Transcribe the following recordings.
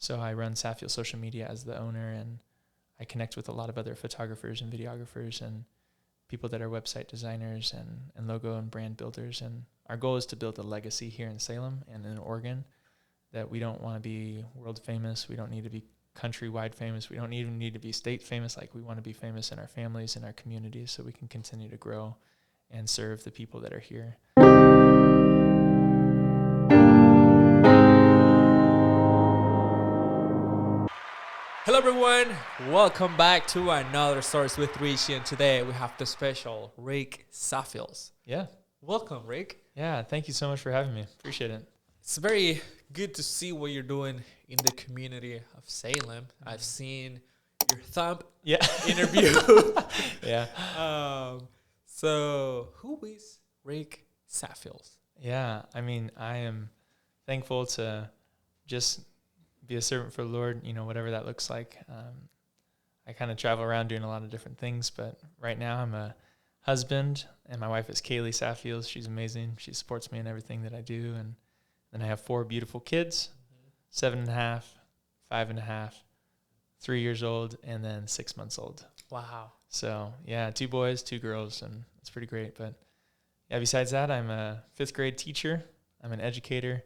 So I run Saffield Social Media as the owner, and I connect with a lot of other photographers and videographers and people that are website designers and logo and brand builders. And our goal is to build a legacy here in Salem and in Oregon, that we don't want to be world famous. We don't need to be countrywide famous. We don't even need to be state famous. Like, we want to be famous in our families and our communities so we can continue to grow and serve the people that are here. Hello everyone, welcome back to another Stories with Richi, and today we have the special Rick Saffield. Yeah. Welcome, Rick. Yeah, thank you so much for having me. Appreciate it. It's very good to see what you're doing in the community of Salem. I've seen your thumb interview. Yeah. So who is Rick Saffield? Yeah, I mean, I am thankful to just be a servant for the Lord, whatever that looks like. I kind of travel around doing a lot of different things, but right now I'm a husband, and my wife is Kaylee Saffield. She's amazing. She supports me in everything that I do. And then I have 4 beautiful kids, 7.5, 5.5, 3 years old, and then 6 months old. Wow. So yeah, 2 boys, 2 girls, and it's pretty great. But yeah, besides that, I'm a 5th grade teacher. I'm an educator,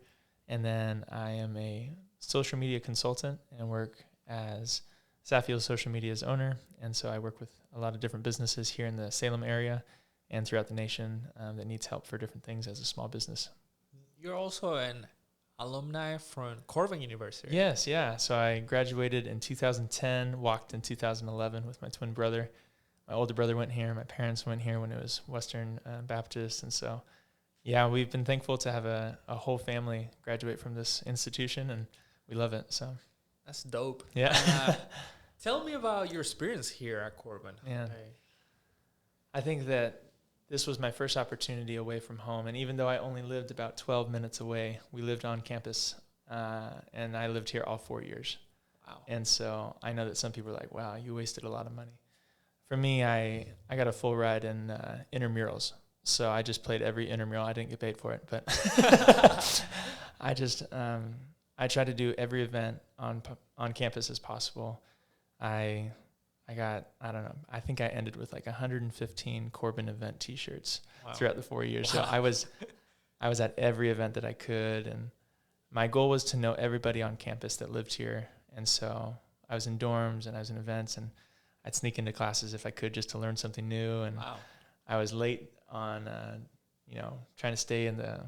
and then I am a social media consultant and work as Saffield Social Media's owner. And so I work with a lot of different businesses here in the Salem area and throughout the nation that needs help for different things as a small business. You're also an alumni from Corban University. Yes, yeah. So I graduated in 2010, walked in 2011 with my twin brother. My older brother went here. My parents went here when it was Western Baptist. And so, yeah, we've been thankful to have a whole family graduate from this institution, and we love it. So that's dope. Yeah. Tell me about your experience here at Corban. Yeah. I think that this was my first opportunity away from home. And even though I only lived about 12 minutes away, we lived on campus, and I lived here all 4 years. Wow. And so I know that some people are like, wow, you wasted a lot of money. For me, I got a full ride in intramurals. So I just played every intramural. I didn't get paid for it, but I tried to do every event on campus as possible. I got, I don't know, I think I ended with like 115 Corban event T-shirts throughout the 4 years. Wow. So I was at every event that I could, and my goal was to know everybody on campus that lived here. And so I was in dorms and I was in events, and I'd sneak into classes if I could just to learn something new. And I was late on, trying to stay in the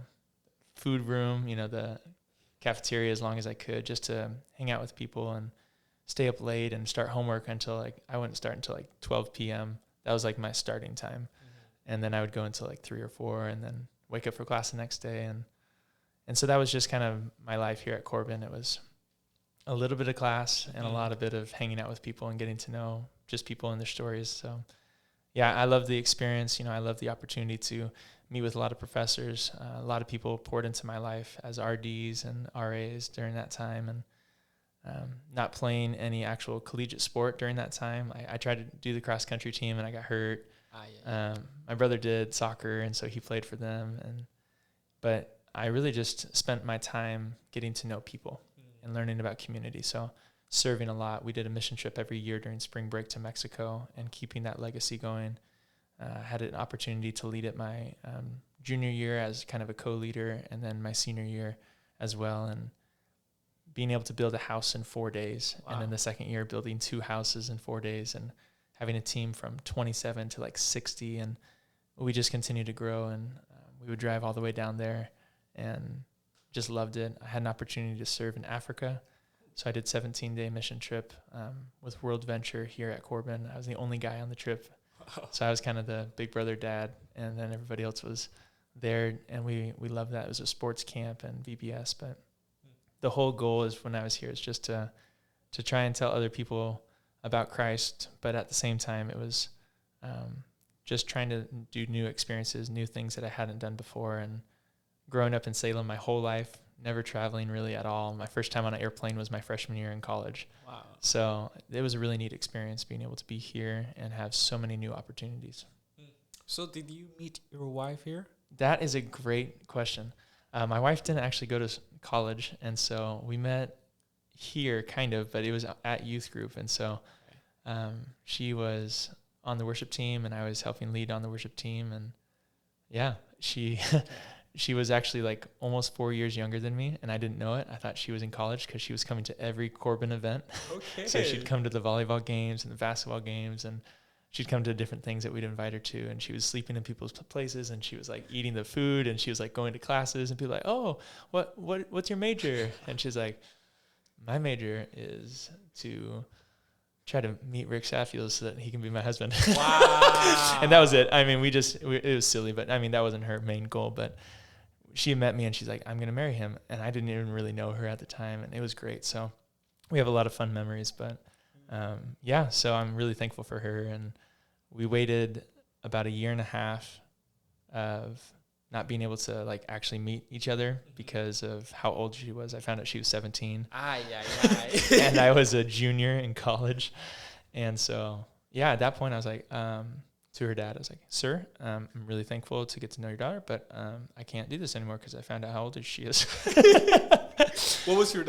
food room, the cafeteria as long as I could, just to hang out with people and stay up late and start homework until I wouldn't start until 12 p.m. That was my starting time. Mm-hmm. And then I would go until 3 or 4 and then wake up for class the next day. And so that was just kind of my life here at Corban. It was a little bit of class and a lot of bit of hanging out with people and getting to know just people and their stories. So yeah, I love the experience. I love the opportunity to meet with a lot of professors. A lot of people poured into my life as RDs and RAs during that time, and not playing any actual collegiate sport during that time. I tried to do the cross country team and I got hurt. My brother did soccer, and so he played for them. But I really just spent my time getting to know people and learning about community. So serving a lot. We did a mission trip every year during spring break to Mexico, and keeping that legacy going. Had an opportunity to lead it my junior year as kind of a co-leader, and then my senior year as well. And being able to build a house in 4 days. Wow. And then the second year building 2 houses in 4 days, and having a team from 27 to 60. And we just continued to grow, and we would drive all the way down there and just loved it. I had an opportunity to serve in Africa. So I did 17-day mission trip with World Venture here at Corban. I was the only guy on the trip. Wow. So I was kind of the big brother dad, and then everybody else was there, and we loved that. It was a sports camp and VBS, but the whole goal is when I was here is just to try and tell other people about Christ, but at the same time it was just trying to do new experiences, new things that I hadn't done before. And growing up in Salem my whole life, never traveling really at all. My first time on an airplane was my freshman year in college. Wow. So it was a really neat experience being able to be here and have so many new opportunities. So did you meet your wife here? That is a great question. My wife didn't actually go to college, and so we met here kind of, but it was at youth group. And so she was on the worship team and I was helping lead on the worship team. And yeah, she she was actually like almost 4 years younger than me, and I didn't know it. I thought she was in college because she was coming to every Corbin event. Okay. So she'd come to the volleyball games and the basketball games, and she'd come to different things that we'd invite her to. And she was sleeping in people's places, and she was like eating the food, and she was like going to classes, and people like, oh, what's your major? And she's like, my major is to try to meet Rick Saffield so that he can be my husband. Wow. And that was it. I mean, it was silly, but I mean, that wasn't her main goal. But she met me and she's like, I'm going to marry him. And I didn't even really know her at the time. And it was great. So we have a lot of fun memories. But yeah, so I'm really thankful for her. And we waited about 1.5 years of not being able to like actually meet each other because of how old she was. I found out she was 17. And I was a junior in college. And so, yeah, at that point I was like, to her dad, I was like, sir, I'm really thankful to get to know your daughter, but I can't do this anymore because I found out how old she is. What was her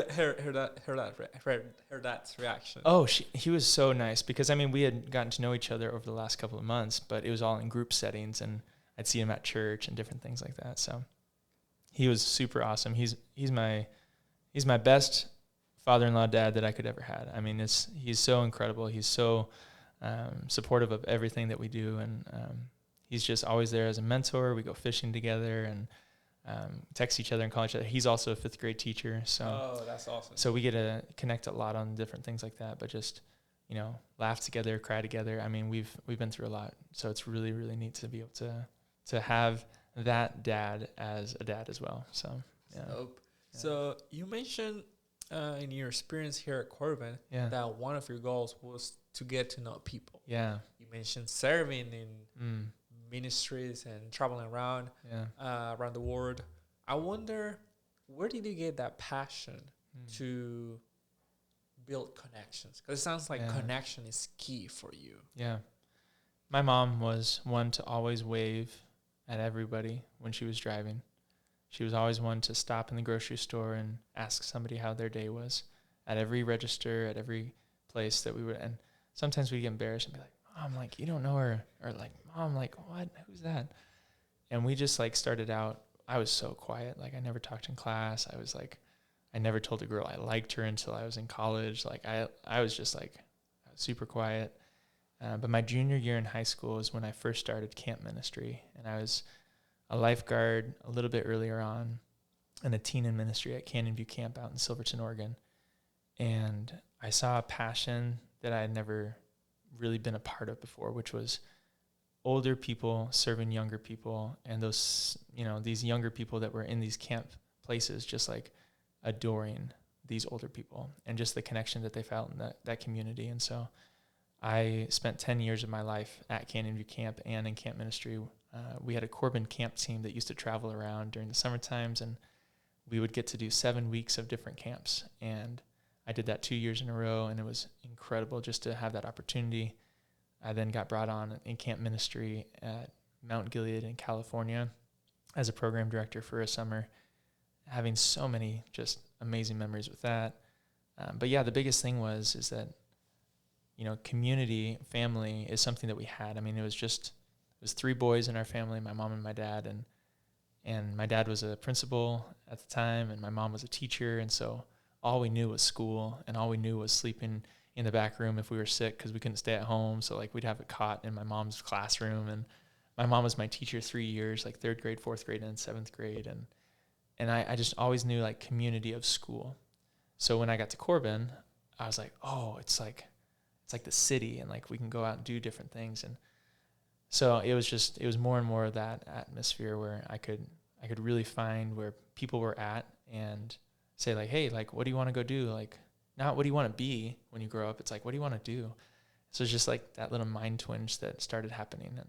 dad's reaction? Oh, he was so nice because, I mean, we had gotten to know each other over the last couple of months, but it was all in group settings, and I'd see him at church and different things like that. So he was super awesome. He's my best father-in-law dad that I could ever had. I mean, he's so incredible. He's so supportive of everything that we do, and he's just always there as a mentor. We go fishing together and text each other and call each other. He's also a 5th grade teacher, so that's awesome. So we get to connect a lot on different things like that, but just laugh together, cry together. I mean, we've been through a lot, so it's really, really neat to be able to have that dad as a dad as well. So yeah. So you mentioned in your experience here at Corbin that one of your goals was to get to know people. Yeah. You mentioned serving in ministries and traveling around around the world. I wonder, where did you get that passion to build connections? Because it sounds like connection is key for you. Yeah. My mom was one to always wave at everybody when she was driving. She was always one to stop in the grocery store and ask somebody how their day was at every register, at every place that we would. And sometimes we'd get embarrassed and be like, Mom, like, you don't know her. Or like, Mom, like, what? Who's that? And we just like started out. I was so quiet. Like, I never talked in class. I was like, I never told a girl I liked her until I was in college. Like, I was just like super quiet. But my junior year in high school is when I first started camp ministry. And I was a lifeguard a little bit earlier on and a teen in ministry at Canyon View Camp out in Silverton, Oregon. And I saw a passion that I had never really been a part of before, which was older people serving younger people. And those, these younger people that were in these camp places, just like adoring these older people and just the connection that they felt in that community. And so I spent 10 years of my life at Canyon View Camp and in camp ministry. We had a Corbin camp team that used to travel around during the summer times, and we would get to do 7 weeks of different camps. And I did that 2 years in a row, and it was incredible just to have that opportunity. I then got brought on in camp ministry at Mount Gilead in California as a program director for a summer, having so many just amazing memories with that. But yeah, the biggest thing is that, community, family is something that we had. I mean, it was 3 boys in our family, my mom and my dad, and my dad was a principal at the time, and my mom was a teacher, and so all we knew was school, and all we knew was sleeping in the back room if we were sick because we couldn't stay at home. So like we'd have a cot in my mom's classroom, and my mom was my teacher 3 years, like 3rd grade, 4th grade, and 7th grade, and I just always knew like community of school. So when I got to Corbin, I was like, oh, it's like the city, and like we can go out and do different things. And so it was more and more of that atmosphere where I could really find where people were at and say like, hey, like, what do you want to go do? Like, not what do you want to be when you grow up? It's like, what do you want to do? So it's just like that little mind twinge that started happening.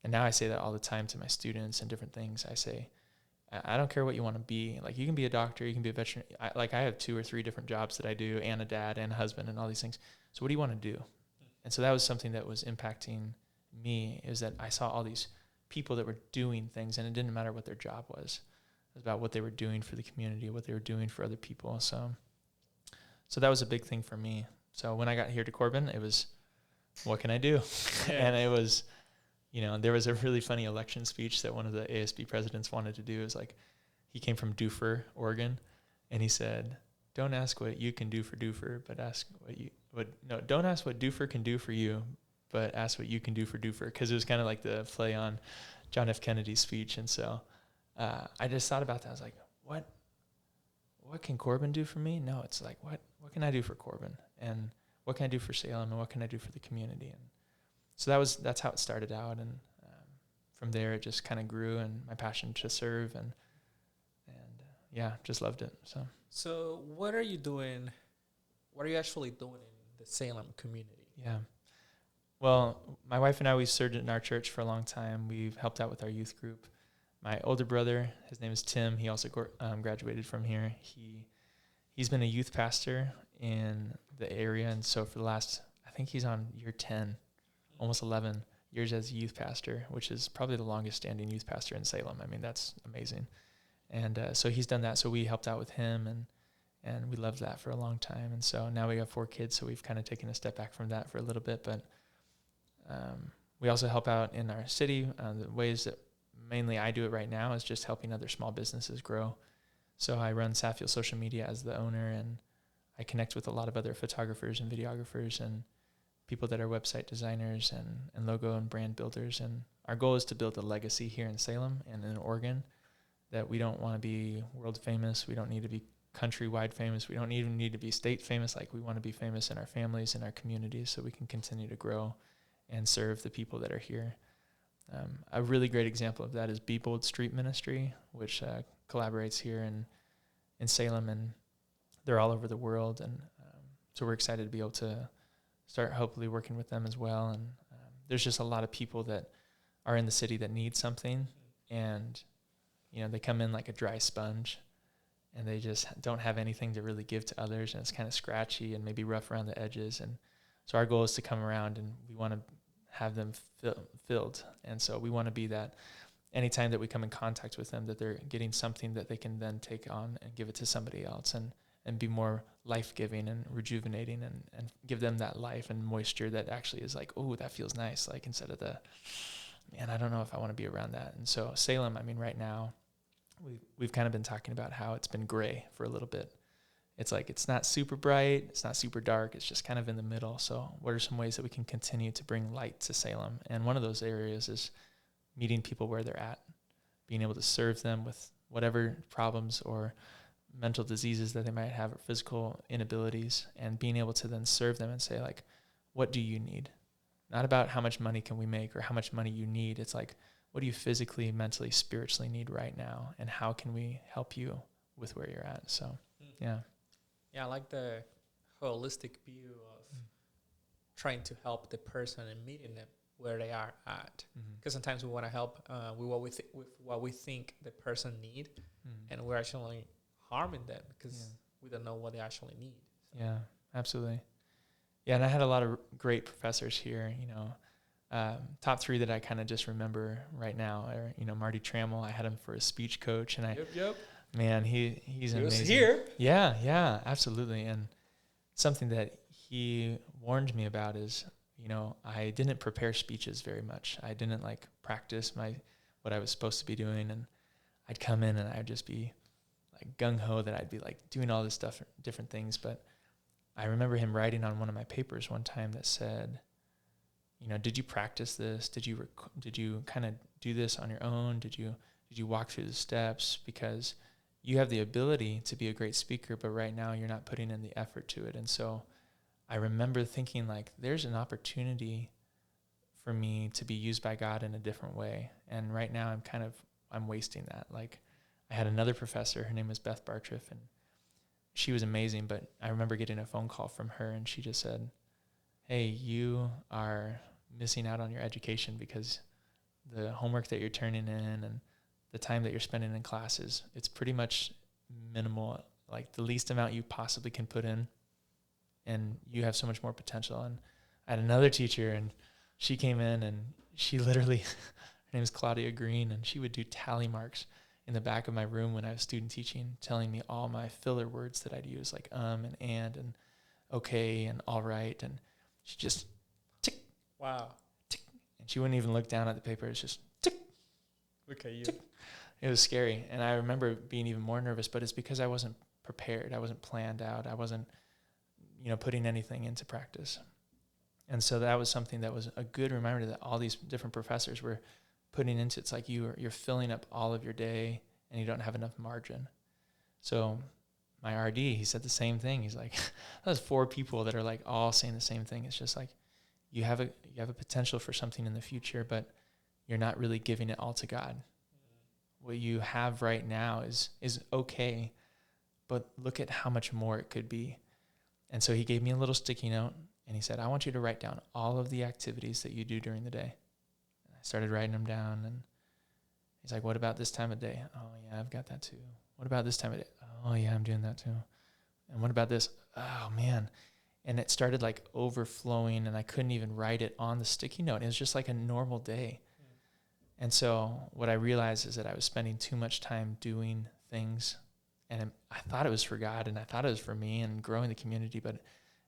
And now I say that all the time to my students and different things. I say, I don't care what you want to be. Like, you can be a doctor, you can be a veterinarian. I have 2 or 3 different jobs that I do, and a dad and a husband and all these things. So what do you want to do? And so that was something that was impacting me, is that I saw all these people that were doing things, and it didn't matter what their job was. It was about what they were doing for the community, what they were doing for other people. So so that was a big thing for me. So when I got here to Corbin, it was, what can I do? And it was, there was a really funny election speech that one of the ASB presidents wanted to do. It was like, he came from Doofer, Oregon, and he said, don't ask what you can do for Doofer, but ask don't ask what Doofer can do for you, but ask what you can do for Doofer. Because it was kind of like the play on John F. Kennedy's speech. And so I just thought about that. I was like, what can Corbin do for me? No, it's like, what can I do for Corbin? And what can I do for Salem? And what can I do for the community? And so that's how it started out. And from there, it just kind of grew, and my passion to serve, and just loved it. So what are you doing? What are you actually doing in the Salem community? Yeah. Well, my wife and I, we served in our church for a long time. We've helped out with our youth group. My older brother, his name is Tim. He also graduated from here. He's been a youth pastor in the area, and so for the last, I think he's on year 10, almost 11 years as a youth pastor, which is probably the longest standing youth pastor in Salem. I mean, that's amazing. And so he's done that. So we helped out with him, and we loved that for a long time. And so now we have 4 kids, so we've kind of taken a step back from that for a little bit. But we also help out in our city. The ways that mainly I do it right now is just helping other small businesses grow. So I run Saffield Social Media as the owner, and I connect with a lot of other photographers and videographers and people that are website designers and logo and brand builders. And our goal is to build a legacy here in Salem and in Oregon, that we don't want to be world famous. We don't need to be countrywide famous. We don't even need to be state famous. Like, we want to be famous in our families and our communities, so we can continue to grow and serve the people that are here. A really great example of that is Be Bold Street Ministry, which collaborates here in Salem, and they're all over the world. And so we're excited to be able to start hopefully working with them as well. And there's just a lot of people that are in the city that need something, and they come in like a dry sponge, and they just don't have anything to really give to others, and it's kind of scratchy and maybe rough around the edges. And so our goal is to come around, and we want to have them filled. And so we want to be that anytime that we come in contact with them, that they're getting something that they can then take on and give it to somebody else, and be more life-giving and rejuvenating, and give them that life and moisture that actually is like, oh, that feels nice, like, instead of the, man, I don't know if I want to be around that. And so Salem, I mean, right now, we've kind of been talking about how it's been gray for a little bit. It's like, it's not super bright, it's not super dark, it's just kind of in the middle. So what are some ways that we can continue to bring light to Salem? And one of those areas is meeting people where they're at, being able to serve them with whatever problems or mental diseases that they might have, or physical inabilities, and being able to then serve them and say, like, what do you need? Not about how much money can we make or how much money you need. It's like, what do you physically, mentally, spiritually need right now, and how can we help you with where you're at? So, yeah. Yeah, I like the holistic view of trying to help the person and meeting them where they are at. Because sometimes we want to help with what we think the person need, and we're actually harming them because we don't know what they actually need. So. Yeah, absolutely. Yeah, and I had a lot of great professors here. Top 3 that I kind of just remember right now are, Marty Trammell. I had him for a speech coach, and man, he's amazing. Was here. Yeah, absolutely. And something that he warned me about is, I didn't prepare speeches very much. I didn't practice what I was supposed to be doing, and I'd come in and I'd just be like gung-ho that I'd be doing all this stuff, different things. But I remember him writing on one of my papers one time that said, did you practice this? Did you kind of do this on your own? Did you walk through the steps? Because you have the ability to be a great speaker, but right now you're not putting in the effort to it. And so I remember thinking, there's an opportunity for me to be used by God in a different way. And right now I'm wasting that. I had another professor, her name was Beth Bartriff, and she was amazing, but I remember getting a phone call from her, and she just said, hey, you are missing out on your education because the homework that you're turning in and the time that you're spending in classes, it's pretty much minimal, the least amount you possibly can put in, and you have so much more potential. And I had another teacher, and she came in, and she literally, her name is Claudia Green, and she would do tally marks, in the back of my room when I was student teaching, telling me all my filler words that I'd use, like and okay and all right. And she just tick. Wow. Tick. And she wouldn't even look down at the paper. It's just tick. Look at you. Tick. It was scary. And I remember being even more nervous, but it's because I wasn't prepared. I wasn't planned out. I wasn't, putting anything into practice. And so that was something that was a good reminder that all these different professors were putting into. It's like you're filling up all of your day and you don't have enough margin. So my RD, he said the same thing. He's like, there's 4 people that are like all saying the same thing. It's just like you have a potential for something in the future, but you're not really giving it all to God. What you have right now is okay, but look at how much more it could be. And so he gave me a little sticky note, and he said, I want you to write down all of the activities that you do during the day. And I started writing them down, and he's like, what about this time of day? Oh, yeah, I've got that too. What about this time of day? Oh, yeah, I'm doing that too. And what about this? Oh, man. And it started like overflowing, and I couldn't even write it on the sticky note. It was just like a normal day. And so what I realized is that I was spending too much time doing things, and I thought it was for God, and I thought it was for me and growing the community, but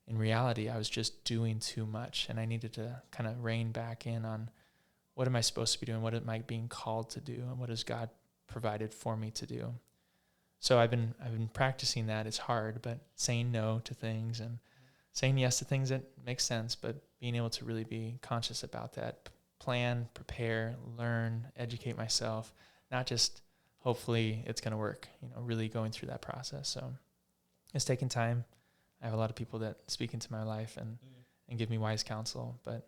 in reality, I was just doing too much, and I needed to kind of rein back in on what am I supposed to be doing, what am I being called to do, and what has God provided for me to do. So I've been practicing that. It's hard, but saying no to things and saying yes to things that make sense, but being able to really be conscious about that. Plan, prepare, learn, educate myself, not just hopefully it's going to work, really going through that process. So it's taken time. I have a lot of people that speak into my life and give me wise counsel, but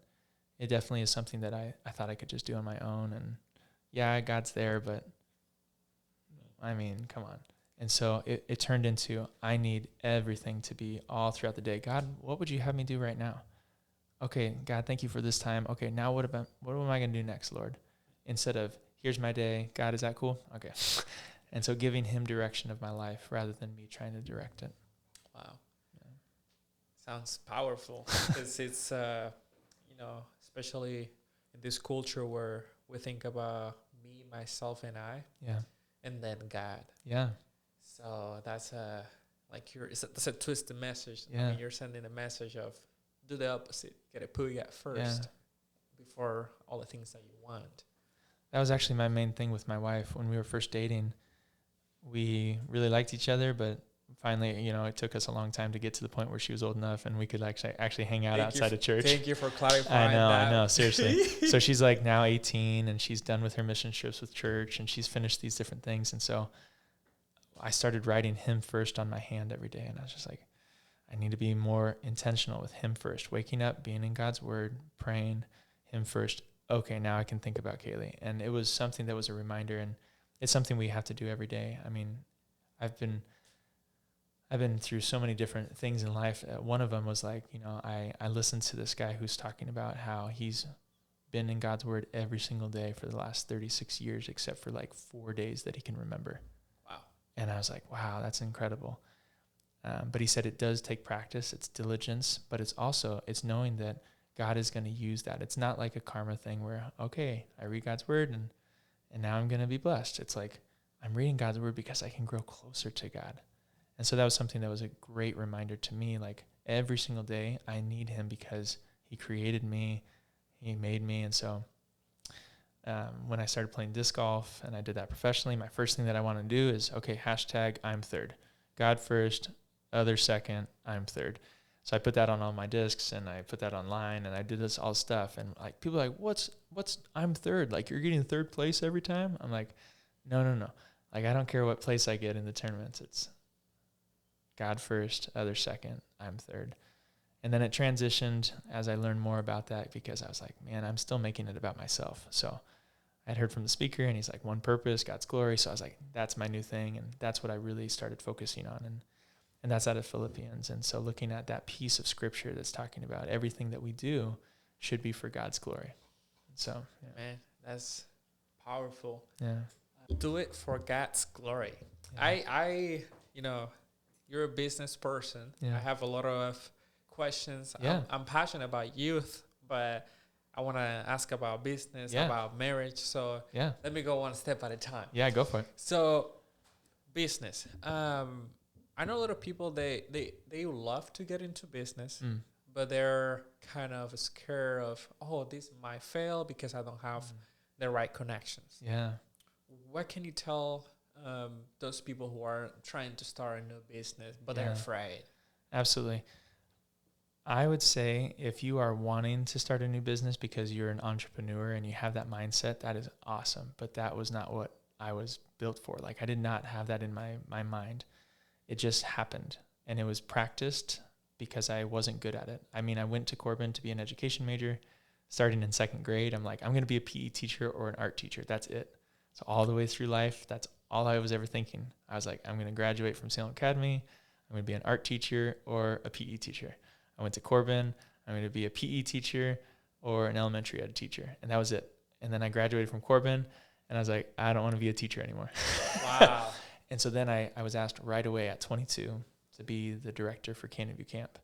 it definitely is something that I thought I could just do on my own. And yeah, God's there, but I mean, come on. And so it turned into, I need everything to be all throughout the day. God, what would you have me do right now? Okay, God, thank you for this time. Okay, now what am I going to do next, Lord? Instead of, here's my day. God, is that cool? Okay. And so giving him direction of my life rather than me trying to direct it. Wow. Yeah. Sounds powerful. Because it's, especially in this culture where we think about me, myself, and I. Yeah. And then God. Yeah. So that's that's a twisted message. Yeah. I mean, you're sending a message of do the opposite. Get it put God first before all the things that you want. That was actually my main thing with my wife. When we were first dating, we really liked each other, but finally, it took us a long time to get to the point where she was old enough and we could actually hang out outside of church. Thank you for clarifying that. I know, seriously. So she's like now 18 and she's done with her mission trips with church and she's finished these different things. And so I started writing him first on my hand every day. And I was just like, I need to be more intentional with him first. Waking up, being in God's word, praying him first. Okay, now I can think about Kaylee. And it was something that was a reminder, and it's something we have to do every day. I mean, I've been through so many different things in life. One of them was like, I listened to this guy who's talking about how he's been in God's word every single day for the last 36 years, except for like 4 days that he can remember. Wow. And I was like, wow, that's incredible. But he said it does take practice, it's diligence, but it's knowing that God is going to use that. It's not like a karma thing where, okay, I read God's word and now I'm going to be blessed. It's like I'm reading God's word because I can grow closer to God. And so that was something that was a great reminder to me. Like every single day I need him because he created me, he made me. And so when I started playing disc golf and I did that professionally, my first thing that I want to do is, okay, #I'm third. God first, other second, I'm third. So I put that on all my discs and I put that online and I did this all stuff. And like people are like, what's I'm third? Like you're getting third place every time? I'm like, no. Like I don't care what place I get in the tournaments. It's God first, other second, I'm third. And then it transitioned as I learned more about that because I was like, man, I'm still making it about myself. So I'd heard from the speaker and he's like, one purpose, God's glory. So I was like, that's my new thing. And that's what I really started focusing on. And that's out of Philippians. And so looking at that piece of scripture that's talking about everything that we do should be for God's glory. So, yeah. Man, that's powerful. Yeah. Do it for God's glory. Yeah. You're a business person. Yeah. I have a lot of questions. Yeah. I'm passionate about youth, but I want to ask about business, about marriage. So let me go one step at a time. Yeah, go for it. So business. I know a lot of people, they love to get into business, but they're kind of scared of, oh, this might fail because I don't have the right connections. Yeah. What can you tell those people who are trying to start a new business, but they're afraid? Absolutely. I would say if you are wanting to start a new business because you're an entrepreneur and you have that mindset, that is awesome. But that was not what I was built for. Like, I did not have that in my mind. It just happened, and it was practiced because I wasn't good at it. I mean, I went to Corbin to be an education major. Starting in second grade, I'm like, I'm going to be a PE teacher or an art teacher. That's it. So all the way through life, that's all I was ever thinking. I was like, I'm going to graduate from Salem Academy. I'm going to be an art teacher or a PE teacher. I went to Corbin. I'm going to be a PE teacher or an elementary ed teacher. And that was it. And then I graduated from Corbin, and I was like, I don't want to be a teacher anymore. Wow. And so then I was asked right away at 22 to be the director for Canyon View Camp.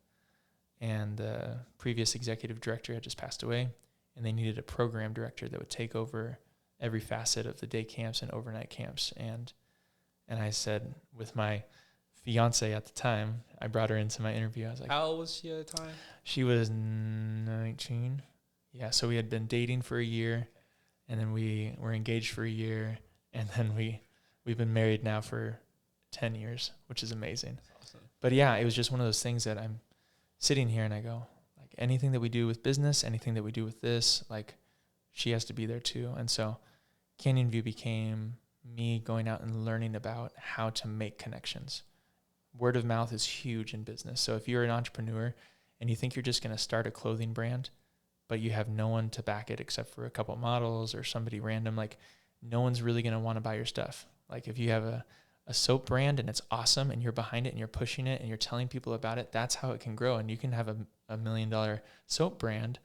And the previous executive director had just passed away, and they needed a program director that would take over every facet of the day camps and overnight camps. And I said, with my fiance at the time, I brought her into my interview. I was like, how old was she at the time? She was 19. Yeah, so we had been dating for a year, and then we were engaged for a year, and then we've been married now for 10 years, which is amazing. That's awesome. But yeah, it was just one of those things that I'm sitting here and I go, like, anything that we do with business, anything that we do with this, like, she has to be there too. And so Canyon View became me going out and learning about how to make connections. Word of mouth is huge in business. So if you're an entrepreneur and you think you're just going to start a clothing brand, but you have no one to back it except for a couple models or somebody random, like, no one's really going to want to buy your stuff. Like, if you have a soap brand and it's awesome and you're behind it and you're pushing it and you're telling people about it, that's how it can grow. And you can have a $1 million soap brand,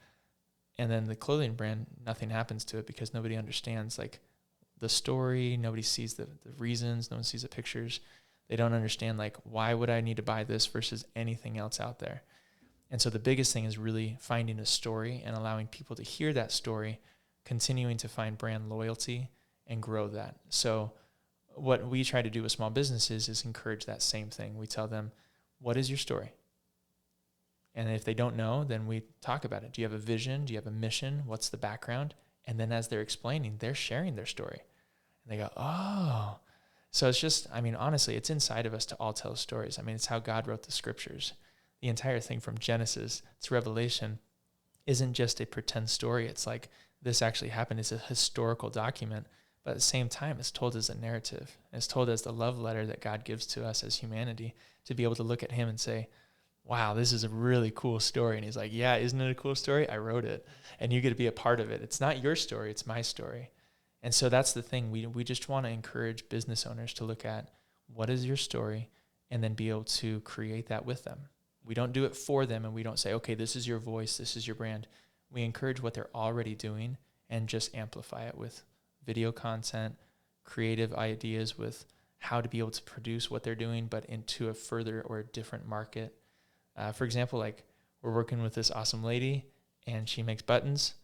and then the clothing brand, nothing happens to it because nobody understands, like, the story. Nobody sees the reasons. No one sees the pictures. They don't understand, like, why would I need to buy this versus anything else out there? And so the biggest thing is really finding a story and allowing people to hear that story, continuing to find brand loyalty and grow that. So what we try to do with small businesses is encourage that same thing. We tell them, what is your story? And if they don't know, then we talk about it. Do you have a vision? Do you have a mission? What's the background? And then as they're explaining, they're sharing their story. And they go, oh. So it's just, I mean, honestly, it's inside of us to all tell stories. I mean, it's how God wrote the scriptures. The entire thing from Genesis to Revelation isn't just a pretend story. It's like, this actually happened. It's a historical document. But at the same time, it's told as a narrative. It's told as the love letter that God gives to us as humanity, to be able to look at him and say, wow, this is a really cool story. And he's like, yeah, isn't it a cool story? I wrote it. And you get to be a part of it. It's not your story. It's my story. And so that's the thing. We just want to encourage business owners to look at, what is your story, and then be able to create that with them. We don't do it for them, and we don't say, okay, this is your voice, this is your brand. We encourage what they're already doing and just amplify it with video content, creative ideas with how to be able to produce what they're doing, but into a further or a different market. For example, like, we're working with this awesome lady, and she makes buttons,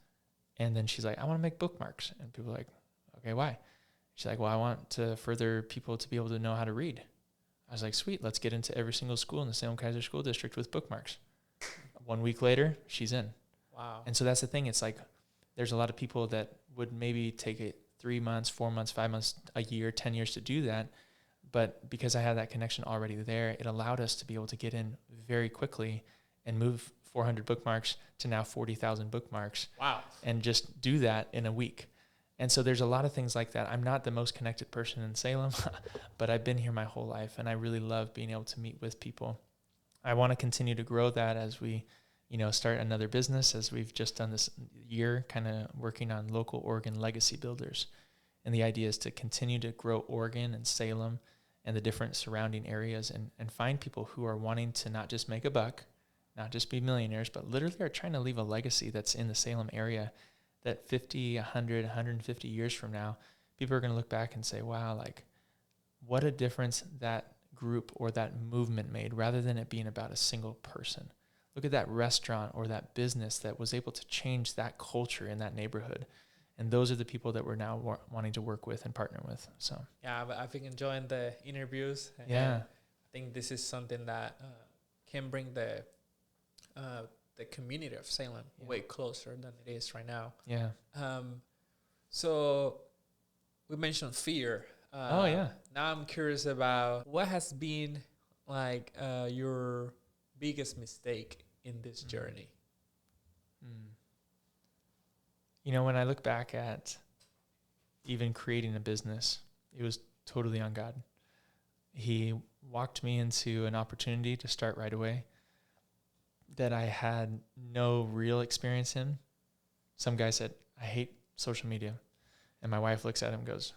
and then she's like, I want to make bookmarks. And people are like, okay, why? She's like, well, I want to further people to be able to know how to read. I was like, sweet, let's get into every single school in the Salem Kaiser School District with bookmarks. 1 week later, she's in. Wow. And so that's the thing. It's like, there's a lot of people that would maybe take it 3 months, 4 months, 5 months, a year, 10 years to do that. But because I had that connection already there, it allowed us to be able to get in very quickly and move 400 bookmarks to now 40,000 bookmarks. Wow. And just do that in a week. And so there's a lot of things like that. I'm not the most connected person in Salem, but I've been here my whole life, and I really love being able to meet with people. I want to continue to grow that as we, start another business, as we've just done this year, kind of working on local Oregon legacy builders. And the idea is to continue to grow Oregon and Salem and the different surrounding areas, and find people who are wanting to not just make a buck, not just be millionaires, but literally are trying to leave a legacy that's in the Salem area, that 50, 100, 150 years from now, people are going to look back and say, wow, like, what a difference that group or that movement made, rather than it being about a single person. look at that restaurant or that business that was able to change that culture in that neighborhood. And those are the people that we're now wanting to work with and partner with. So yeah, I've been enjoying the interviews. Yeah. I think this is something that can bring the community of Salem way closer than it is right now. Yeah. So we mentioned fear. Now I'm curious about what has been like your biggest mistake in this journey. You know, when I look back at even creating a business, it was totally on God. He walked me into an opportunity to start right away that I had no real experience in. Some guy said, I hate social media. And my wife looks at him and goes,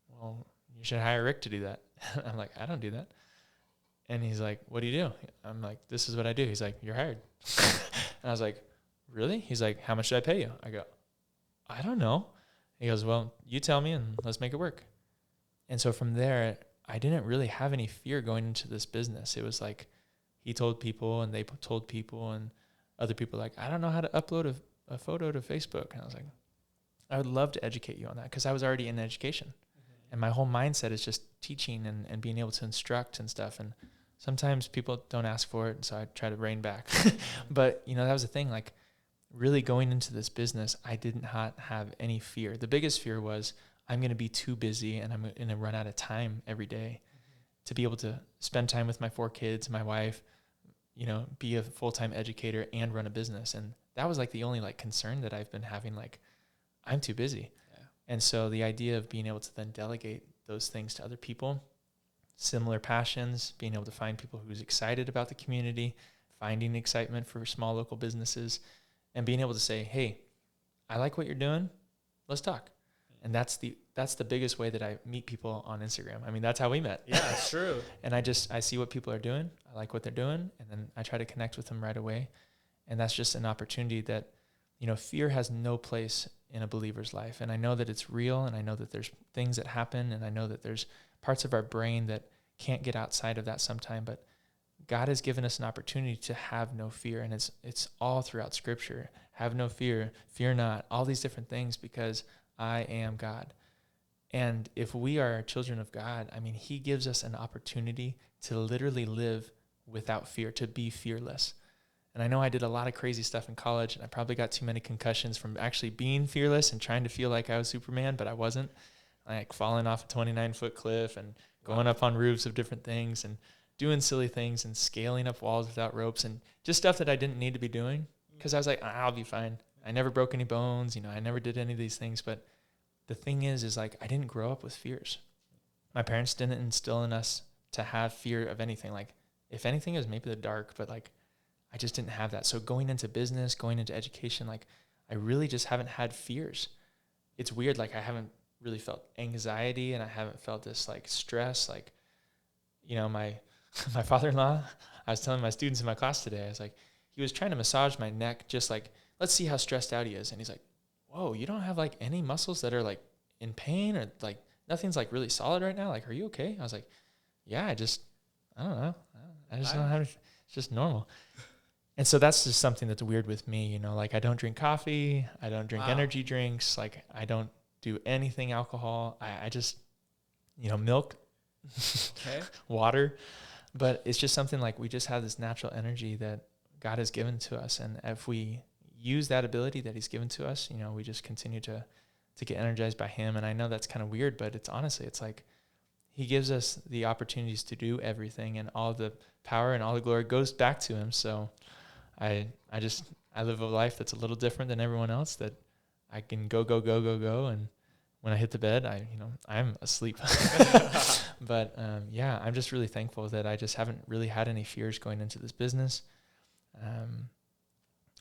well, you should hire Rick to do that. I'm like, I don't do that. And he's like, what do you do? I'm like, this is what I do. He's like, you're hired. And I was like, really? He's like, how much should I pay you? I go, I don't know. He goes, well, you tell me and let's make it work. And so from there, I didn't really have any fear going into this business. It was like he told people and they told people and other people like, I don't know how to upload a photo to Facebook. And I was like, I would love to educate you on that because I was already in education. And my whole mindset is just teaching and being able to instruct and stuff. And sometimes people don't ask for it, so I try to rein back. But, you know, that was the thing. Like, really going into this business, I did not have any fear. The biggest fear was I'm going to be too busy and I'm going to run out of time every day to be able to spend time with my 4 kids, my wife, you know, be a full-time educator and run a business. And that was like the only like concern that I've been having, like, I'm too busy. And so the idea of being able to then delegate those things to other people, similar passions, being able to find people who's excited about the community, finding excitement for small local businesses, and being able to say, hey, I like what you're doing. Let's talk. And that's the biggest way that I meet people on Instagram. I mean, that's how we met. Yeah, it's true. And I see what people are doing. I like what they're doing. And then I try to connect with them right away. And that's just an opportunity that, you know, fear has no place in a believer's life. And I know that it's real, and I know that there's things that happen, and I know that there's parts of our brain that can't get outside of that sometime, but God has given us an opportunity to have no fear. And it's all throughout Scripture. Have no fear, fear not, all these different things, because I am God. And if we are children of God, I mean, he gives us an opportunity to literally live without fear, to be fearless. And I know I did a lot of crazy stuff in college, and I probably got too many concussions from actually being fearless and trying to feel like I was Superman, but I wasn't. Like falling off a 29-foot cliff and going up on roofs of different things and doing silly things and scaling up walls without ropes and just stuff that I didn't need to be doing because I was like, I'll be fine. I never broke any bones. You know, I never did any of these things. But the thing is like, I didn't grow up with fears. My parents didn't instill in us to have fear of anything. Like, if anything, it was maybe the dark, but like, I just didn't have that. So going into business, going into education, like, I really just haven't had fears. It's weird. Like, I haven't really felt anxiety, and I haven't felt this like stress. Like, you know, my father-in-law, I was telling my students in my class today, I was like, he was trying to massage my neck, just like, let's see how stressed out he is. And he's like, whoa, you don't have like any muscles that are like in pain, or like nothing's like really solid right now? Like, are you okay? I was like, yeah, I don't know. I just don't have, it's just normal. And so that's just something that's weird with me, you know, like, I don't drink coffee. I don't drink energy drinks. Like, I don't do anything alcohol. I just, you know, milk, water. But it's just something like, we just have this natural energy that God has given to us. And if we use that ability that he's given to us, you know, we just continue to get energized by him. And I know that's kind of weird, but it's honestly, it's like, he gives us the opportunities to do everything, and all the power and all the glory goes back to him. So I live a life that's a little different than everyone else, that I can go. And when I hit the bed, I'm asleep. But yeah, I'm just really thankful that I just haven't really had any fears going into this business.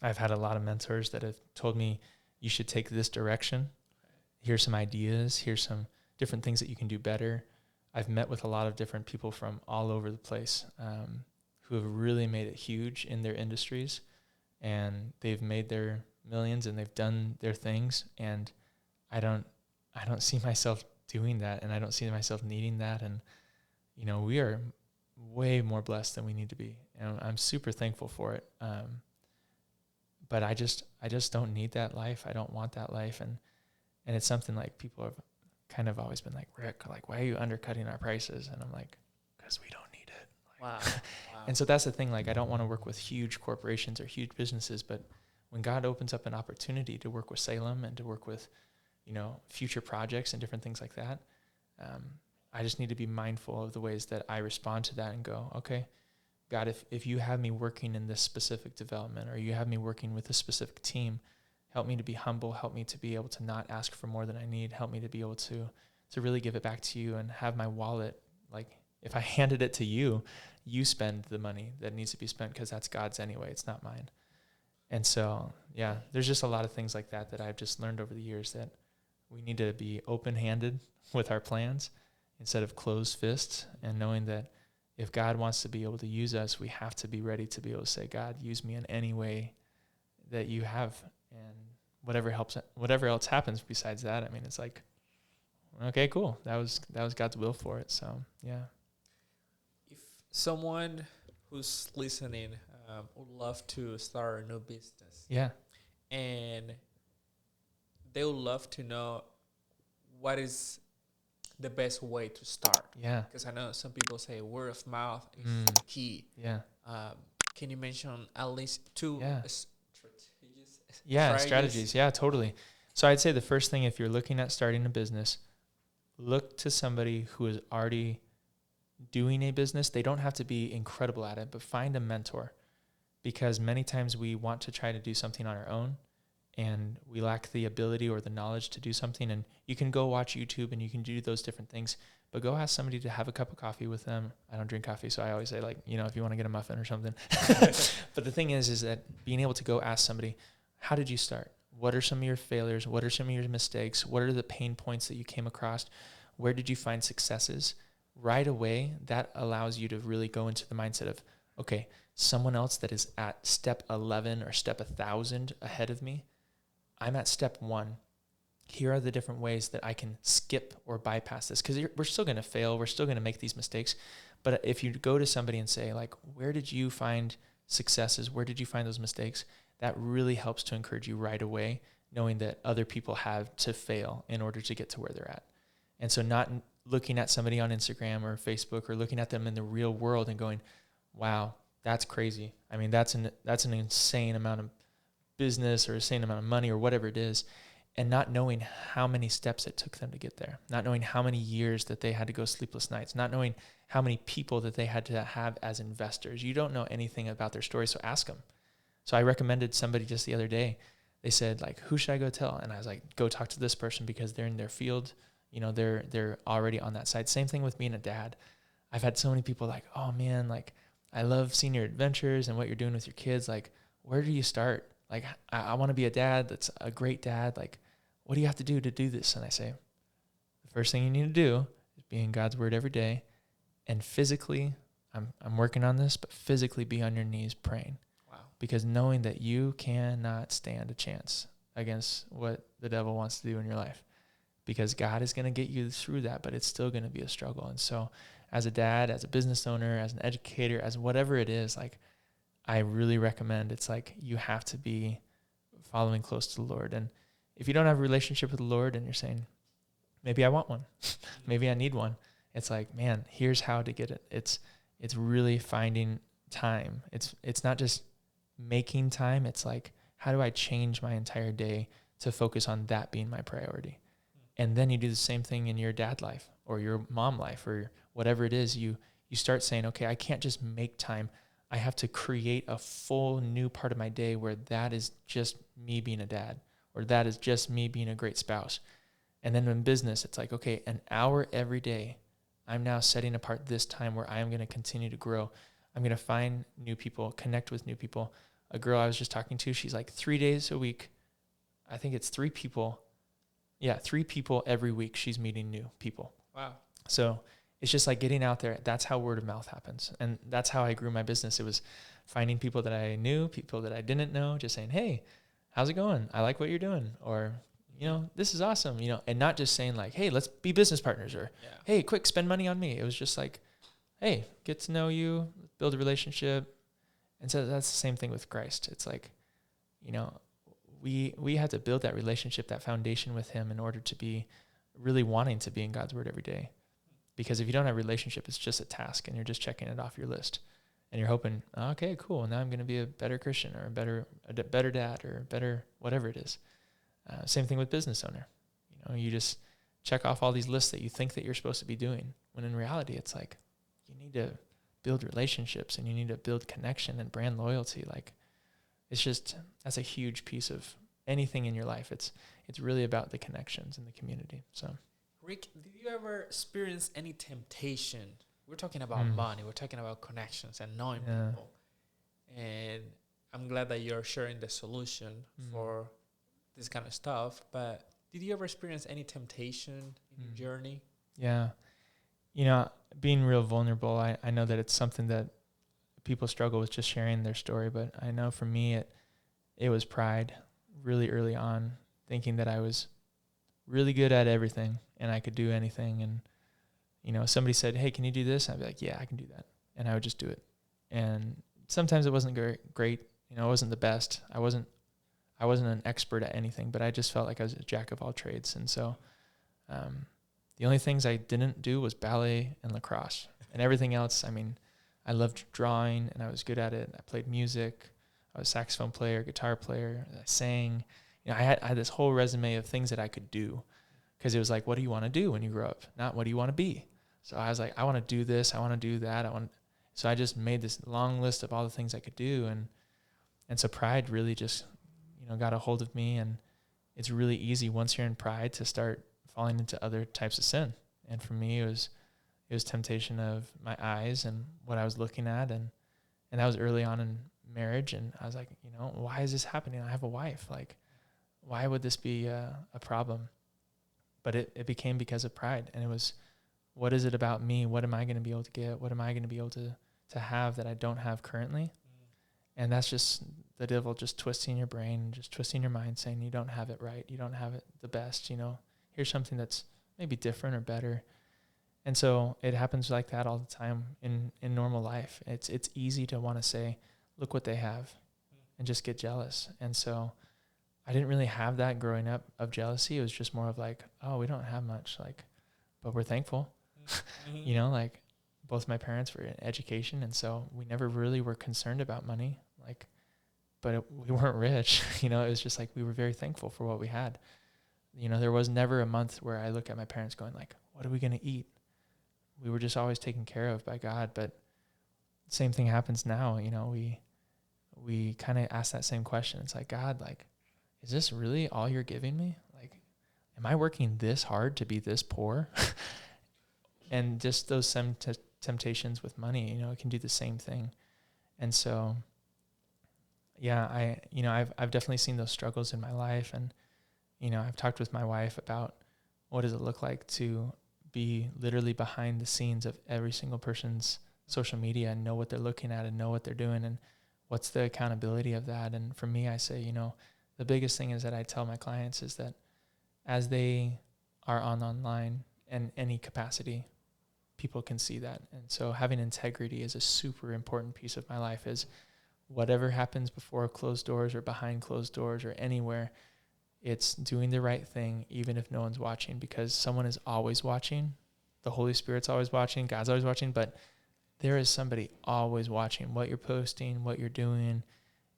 I've had a lot of mentors that have told me, you should take this direction. Here's some ideas. Here's some different things that you can do better. I've met with a lot of different people from all over the place who have really made it huge in their industries, and they've made their millions and they've done their things. And I don't see myself doing that, and I don't see myself needing that. And, you know, we are way more blessed than we need to be. and I'm super thankful for it. But I just don't need that life. I don't want that life. And it's something like people have kind of always been like, Rick, like, why are you undercutting our prices? And I'm like, because we don't need it. Wow. And so that's the thing. Like, I don't want to work with huge corporations or huge businesses, but when God opens up an opportunity to work with Salem and to work with, future projects and different things like that, I just need to be mindful of the ways that I respond to that and go, okay, God, if you have me working in this specific development, or you have me working with a specific team, help me to be humble, help me to be able to not ask for more than I need, help me to be able to really give it back to you and have my wallet, like, if I handed it to you, you spend the money that needs to be spent, because that's God's anyway, it's not mine. And so, yeah, there's just a lot of things like that I've just learned over the years, that we need to be open-handed with our plans instead of closed fists, and knowing that if God wants to be able to use us, we have to be ready to be able to say, God, use me in any way that you have, and whatever else happens besides that, I mean, it's like, okay, cool. That was God's will for it. So, yeah. If someone who's listening would love to start a new business, yeah, and they would love to know what is the best way to start. Yeah. Because I know some people say word of mouth is key. Yeah. Can you mention at least two strategies? Yeah, totally. So I'd say the first thing, if you're looking at starting a business, look to somebody who is already doing a business. They don't have to be incredible at it, but find a mentor, because many times we want to try to do something on our own, and we lack the ability or the knowledge to do something. And you can go watch YouTube and you can do those different things, but go ask somebody to have a cup of coffee with them. I don't drink coffee, so I always say, like, if you want to get a muffin or something. But the thing is that being able to go ask somebody, how did you start? What are some of your failures? What are some of your mistakes? What are the pain points that you came across? Where did you find successes? Right away, that allows you to really go into the mindset of, okay, someone else that is at step 11 or step 1,000 ahead of me, I'm at step 1. Here are the different ways that I can skip or bypass this, because we're still going to fail. We're still going to make these mistakes. But if you go to somebody and say, like, where did you find successes? Where did you find those mistakes? That really helps to encourage you right away, knowing that other people have to fail in order to get to where they're at. And so not looking at somebody on Instagram or Facebook, or looking at them in the real world and going, wow, that's crazy. I mean, that's an insane amount of business or insane amount of money or whatever it is, and not knowing how many steps it took them to get there, not knowing how many years that they had to go sleepless nights, not knowing how many people that they had to have as investors. You don't know anything about their story, so ask them. So I recommended somebody just the other day. They said, like, who should I go tell? And I was like, go talk to this person, because they're in their field. They're already on that side. Same thing with being a dad. I've had so many people like, oh man, like, I love seeing your adventures and what you're doing with your kids. Like, where do you start? Like, I want to be a dad that's a great dad. Like, what do you have to do this? And I say, the first thing you need to do is be in God's word every day. And physically, I'm working on this, but physically be on your knees praying. Wow. Because knowing that you cannot stand a chance against what the devil wants to do in your life, because God is going to get you through that, but it's still going to be a struggle. And so as a dad, as a business owner, as an educator, as whatever it is, like, I really recommend, it's like, you have to be following close to the Lord. And if you don't have a relationship with the Lord and you're saying, maybe I want one, maybe I need one, it's like, man, here's how to get it. It's really finding time. It's not just making time. It's like, how do I change my entire day to focus on that being my priority? And then you do the same thing in your dad life or your mom life or whatever it is. You start saying, okay, I can't just make time. I have to create a full new part of my day where that is just me being a dad, or that is just me being a great spouse. And then in business, it's like, okay, an hour every day, I'm now setting apart this time where I am going to continue to grow. I'm going to find new people, connect with new people. A girl I was just talking to, she's like 3 days a week. I think it's 3 people. Yeah, 3 people every week she's meeting new people. Wow. So it's just like getting out there. That's how word of mouth happens. And that's how I grew my business. It was finding people that I knew, people that I didn't know, just saying, hey, how's it going? I like what you're doing. Or, this is awesome, and not just saying like, hey, let's be business partners, or, hey, quick, spend money on me. It was just like, hey, get to know you, build a relationship, And so that's the same thing with Christ. It's like, you know, we have to build that relationship, that foundation with him in order to be really wanting to be in God's word every day. Because if you don't have a relationship, it's just a task and you're just checking it off your list. And you're hoping, okay, cool, now I'm going to be a better Christian or a better dad or a better whatever it is. Same thing with business owner. You know, you just check off all these lists that you think that you're supposed to be doing, when in reality, it's like you need to build relationships and you need to build connection and brand loyalty. Like, it's just, that's a huge piece of anything in your life. It's really about the connections in the community. So, Rick, did you ever experience any temptation? We're talking about money. We're talking about connections and knowing people. And I'm glad that you're sharing the solution for this kind of stuff. But did you ever experience any temptation in your journey? Yeah. You know, being real vulnerable, I know that it's something that people struggle with, just sharing their story. But I know for me, it was pride really early on, thinking that I was really good at everything and I could do anything. And, you know, somebody said, hey, can you do this? I'd be like, yeah, I can do that. And I would just do it. And sometimes it wasn't great. You know, it wasn't the best. I wasn't an expert at anything, but I just felt like I was a jack of all trades. And so the only things I didn't do was ballet and lacrosse. And everything else, I mean, I loved drawing and I was good at it. I played music. I was a saxophone player, guitar player. I sang. You know, I had this whole resume of things that I could do, because it was like, what do you want to do when you grow up? Not what do you want to be? So I was like, I want to do this. I want to do that. So I just made this long list of all the things I could do. And so pride really just, you know, got a hold of me. And it's really easy once you're in pride to start falling into other types of sin. And for me, it was temptation of my eyes and what I was looking at. And that was early on in marriage. And I was like, you know, why is this happening? I have a wife. Like, why would this be a problem? But it became because of pride. And it was, what is it about me? What am I going to be able to get? What am I going to be able to have that I don't have currently? And that's just the devil just twisting your brain, just twisting your mind, saying you don't have it right. You don't have it the best, you know. Here's something that's maybe different or better. And so it happens like that all the time in normal life. It's easy to want to say, look what they have, and just get jealous. And so I didn't really have that growing up of jealousy. It was just more of like, oh, we don't have much, like, but we're thankful. You know, like, both my parents were in education, and so we never really were concerned about money, like, but we weren't rich. You know, it was just like we were very thankful for what we had. You know, there was never a month where I look at my parents going like, what are we going to eat? We were just always taken care of by God. But same thing happens now. You know, we kind of ask that same question. It's like, God, like, is this really all you're giving me? Like, am I working this hard to be this poor? And just those some temptations with money, you know, it can do the same thing. And so, yeah, I've definitely seen those struggles in my life. And, you know, I've talked with my wife about what does it look like to be literally behind the scenes of every single person's social media and know what they're looking at and know what they're doing and what's the accountability of that. And for me, I say, you know, the biggest thing is that I tell my clients is that as they are online in any capacity, people can see that. And so having integrity is a super important piece of my life. Is whatever happens before closed doors or behind closed doors or anywhere, it's doing the right thing, even if no one's watching, because someone is always watching. The Holy Spirit's always watching. God's always watching. But there is somebody always watching what you're posting, what you're doing.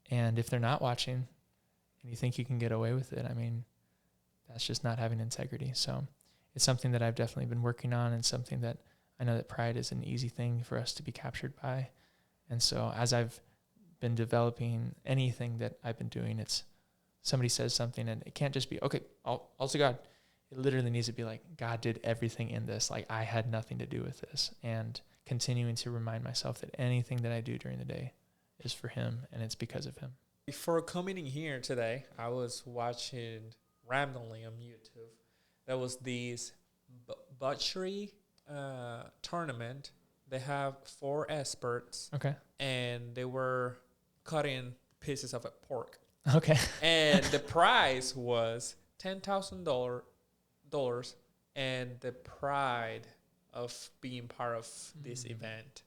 And if they're not watching and you think you can get away with it, I mean, that's just not having integrity. So it's something that I've definitely been working on, and something that I know that pride is an easy thing for us to be captured by. And so as I've been developing anything that I've been doing, it's somebody says something and it can't just be, okay, also God. It literally needs to be like, God did everything in this. Like, I had nothing to do with this. And continuing to remind myself that anything that I do during the day is for him, and it's because of him. Before coming in here today, I was watching randomly on YouTube. There was this butchery tournament. They have 4 experts. Okay. And they were cutting pieces of a pork. Okay. And the prize was $10,000, and the pride of being part of this event.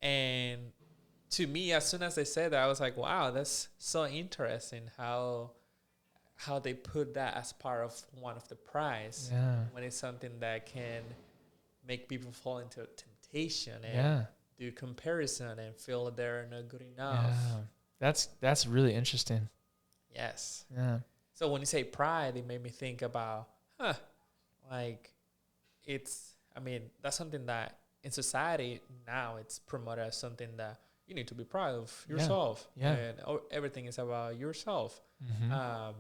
And to me, as soon as they said that, I was like, wow, that's so interesting how they put that as part of one of the prize. Yeah. When it's something that can make people fall into temptation and Yeah. do comparison and feel that they're not good enough. Yeah. That's really interesting. Yes. Yeah. So when you say pride, it made me think about, like that's something that in society now it's promoted as something that you need to be proud of yourself. Yeah. And everything is about yourself. Mm-hmm.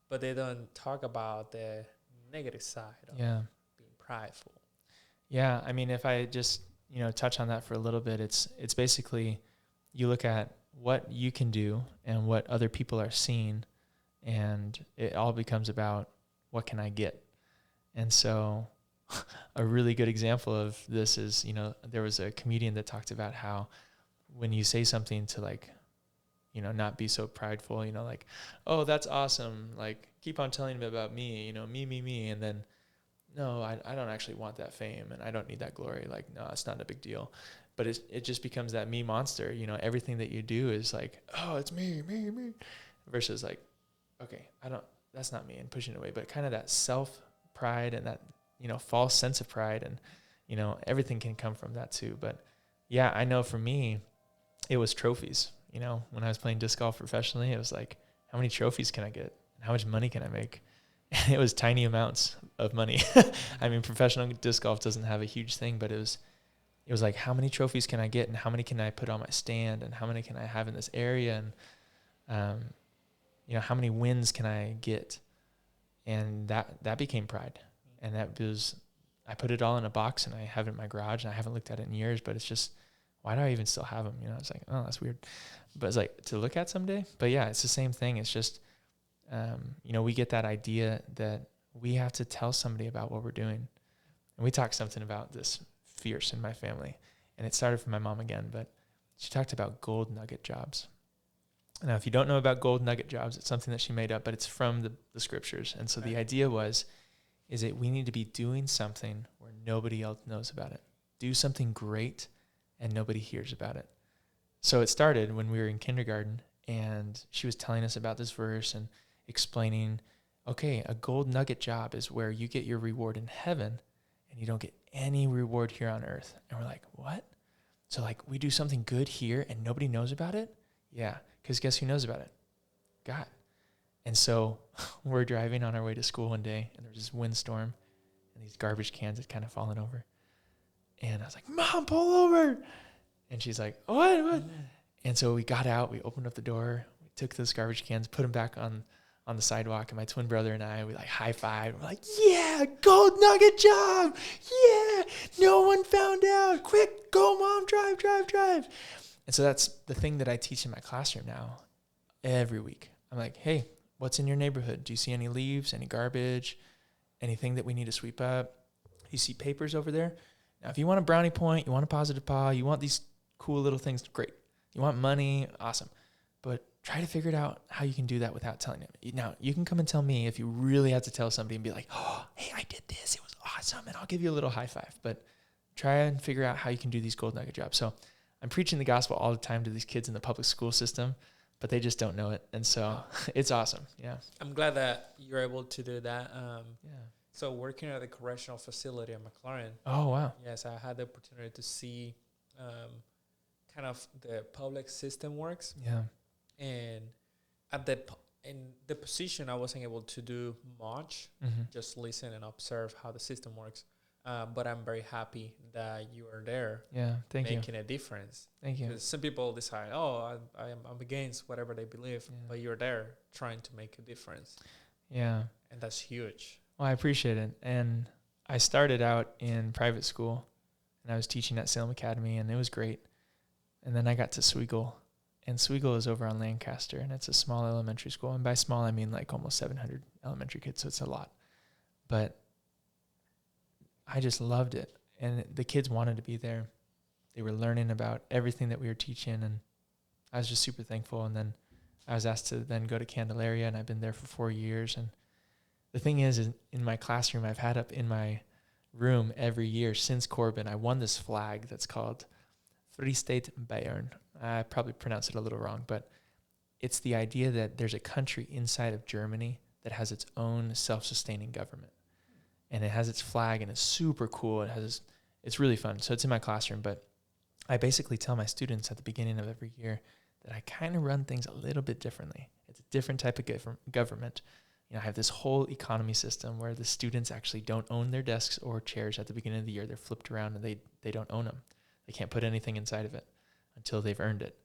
But they don't talk about the negative side of being prideful. Yeah. I mean, if I just, touch on that for a little bit, it's basically you look at what you can do and what other people are seeing, and it all becomes about what can I get. And so a really good example of this is, there was a comedian that talked about how when you say something to like, not be so prideful, like, oh, that's awesome. Like, keep on telling me about me, me. And then, no, I don't actually want that fame and I don't need that glory. Like, no, it's not a big deal. But it just becomes that me monster. Everything that you do is like, oh, it's me. Versus like, okay, that's not me, and pushing it away. But kind of that self pride and that, false sense of pride, and, everything can come from that too. But yeah, I know for me, it was trophies. When I was playing disc golf professionally, it was like, how many trophies can I get? And how much money can I make? And it was tiny amounts of money. I mean, professional disc golf doesn't have a huge thing, but it was like, how many trophies can I get, and how many can I put on my stand, and how many can I have in this area, and how many wins can I get? And that became pride. And I put it all in a box, and I have it in my garage, and I haven't looked at it in years, but it's just, why do I even still have them? It's like, oh, that's weird. But it's like to look at someday. But yeah, it's the same thing. It's just, we get that idea that we have to tell somebody about what we're doing. And we talked something about this fierce in my family, and it started from my mom again, but she talked about gold nugget jobs. Now, if you don't know about gold nugget jobs, it's something that she made up, but it's from the scriptures. And so the idea is that we need to be doing something where nobody else knows about it. Do something great and nobody hears about it. So it started when we were in kindergarten, and she was telling us about this verse and explaining, okay, a gold nugget job is where you get your reward in heaven and you don't get any reward here on earth. And we're like, what? So like we do something good here and nobody knows about it? Yeah, because guess who knows about it? God. And so we're driving on our way to school one day, and there was this windstorm, and these garbage cans had kind of fallen over. And I was like, Mom, pull over. And she's like, what? And so we got out, we opened up the door, we took those garbage cans, put them back on the sidewalk, and my twin brother and I, we like high-fived. We're like, yeah, gold nugget job. Yeah, no one found out. Quick, go, Mom, drive. And so that's the thing that I teach in my classroom now every week. I'm like, hey, what's in your neighborhood? Do you see any leaves, any garbage, anything that we need to sweep up? You see papers over there? Now, if you want a brownie point, you want a positive paw, you want these cool little things, great. You want money, awesome. But try to figure it out how you can do that without telling them. Now, you can come and tell me if you really have to tell somebody and be like, oh, hey, I did this. It was awesome. And I'll give you a little high five. But try and figure out how you can do these gold nugget jobs. So I'm preaching the gospel all the time to these kids in the public school system, but they just don't know it. And so it's awesome. Yeah. I'm glad that you're able to do that. Yeah. So working at the correctional facility at McLaren. Oh, wow. Yes, I had the opportunity to see kind of the public system works. Yeah. And in the position, I wasn't able to do much, just listen and observe how the system works. But I'm very happy that you are there. Yeah, thank you. Making a difference. Thank you. Because some people decide, I'm against whatever they believe, but you're there trying to make a difference. Yeah. And that's huge. Well, I appreciate it. And I started out in private school, and I was teaching at Salem Academy, and it was great. And then I got to Swiggle, and Swiggle is over on Lancaster, and it's a small elementary school. And by small, I mean like almost 700 elementary kids, so it's a lot. But I just loved it, and the kids wanted to be there. They were learning about everything that we were teaching, and I was just super thankful. And then I was asked to then go to Candelaria, and I've been there for 4 years. And the thing is in my classroom, I've had up in my room every year since Corbin, I won this flag that's called Fristate Bayern. I probably pronounced it a little wrong, but it's the idea that there's a country inside of Germany that has its own self-sustaining government. And it has its flag, and it's super cool. It's really fun. So it's in my classroom, but I basically tell my students at the beginning of every year that I kind of run things a little bit differently. It's a different type of government. You know, I have this whole economy system where the students actually don't own their desks or chairs at the beginning of the year. They're flipped around, and they don't own them. They can't put anything inside of it until they've earned it.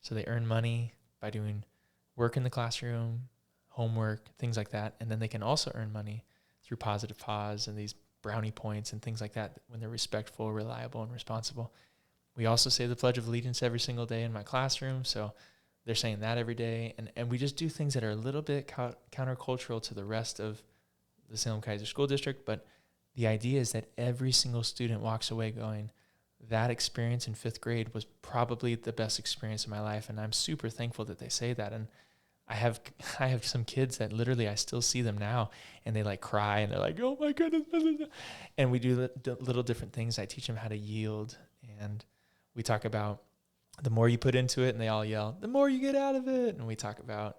So they earn money by doing work in the classroom, homework, things like that. And then they can also earn money through positive pause and these brownie points and things like that when they're respectful, reliable, and responsible. We also say the Pledge of Allegiance every single day in my classroom. So they're saying that every day. And we just do things that are a little bit countercultural to the rest of the Salem-Keizer School District. But the idea is that every single student walks away going, that experience in 5th grade was probably the best experience of my life. And I'm super thankful that they say that. And I have some kids that literally I still see them now, and they like cry, and they're like, oh my goodness. And we do little different things. I teach them how to yield, and we talk about the more you put into it, and they all yell, the more you get out of it. And we talk about,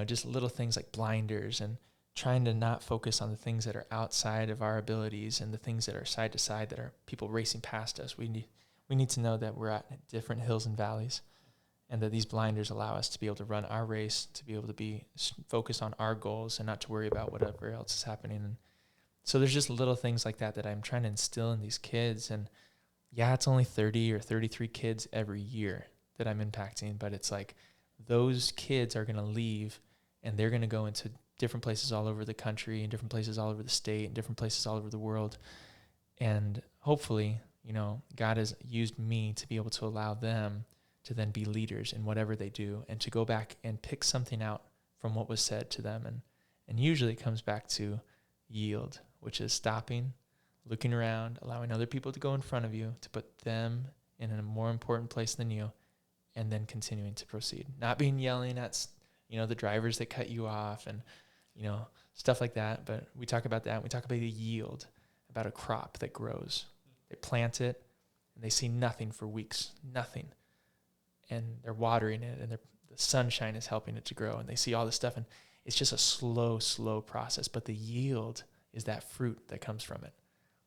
just little things like blinders and trying to not focus on the things that are outside of our abilities and the things that are side to side that are people racing past us. We need to know that we're at different hills and valleys, and that these blinders allow us to be able to run our race, to be able to be focused on our goals and not to worry about whatever else is happening. And so there's just little things like that I'm trying to instill in these kids. And yeah, it's only 30 or 33 kids every year that I'm impacting, but it's like those kids are going to leave, and they're going to go into different places all over the country and different places all over the state and different places all over the world. And hopefully, God has used me to be able to allow them to then be leaders in whatever they do, and to go back and pick something out from what was said to them. And usually it comes back to yield, which is stopping, looking around, allowing other people to go in front of you, to put them in a more important place than you, and then continuing to proceed. Not being yelling at, the drivers that cut you off and, stuff like that. But we talk about that. We talk about the yield, about a crop that grows. They plant it, and they see nothing for weeks, nothing. And they're watering it, and the sunshine is helping it to grow, and they see all this stuff, and it's just a slow process. But the yield is that fruit that comes from it.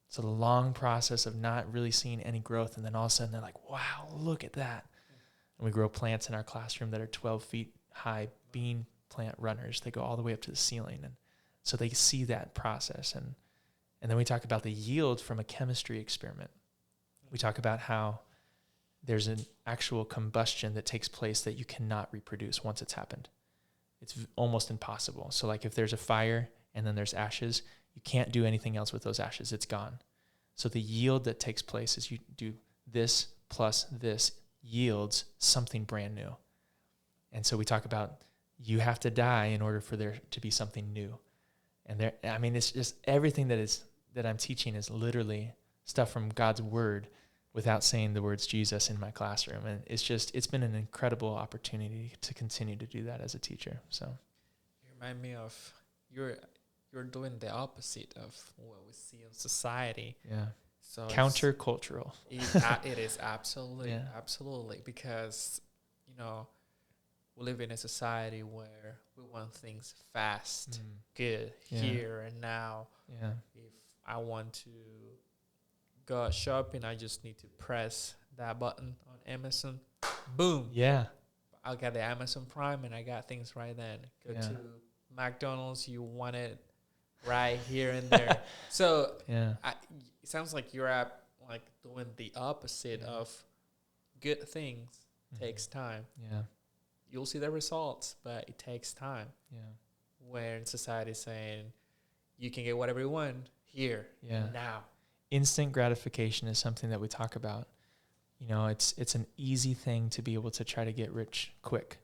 So the long process of not really seeing any growth, and then all of a sudden they're like, wow, look at that. And we grow plants in our classroom that are 12 feet high, bean plant runners. They go all the way up to the ceiling. And so they see that process. And then we talk about the yield from a chemistry experiment. We talk about how there's an actual combustion that takes place that you cannot reproduce once it's happened. It's almost impossible. So like if there's a fire and then there's ashes, you can't do anything else with those ashes. It's gone. So the yield that takes place is you do this plus this yields something brand new. And so we talk about you have to die in order for there to be something new. And it's just everything that I'm teaching is literally stuff from God's word without saying the words Jesus in my classroom. And it's been an incredible opportunity to continue to do that as a teacher. So you remind me of you're doing the opposite of what we see in society. Yeah. So countercultural. It is absolutely, Yeah. absolutely, because we live in a society where we want things fast, good, here and now. Yeah. If I want to go out shopping, I just need to press that button on Amazon. Boom. Yeah. I got the Amazon Prime, and I got things right then. Go to McDonald's, you want it right here and there. So it sounds like you're doing the opposite of good things. Takes time. Yeah. You'll see the results, but it takes time. Yeah. When society is saying you can get whatever you want here, now. Instant gratification is something that we talk about. It's an easy thing to be able to try to get rich quick.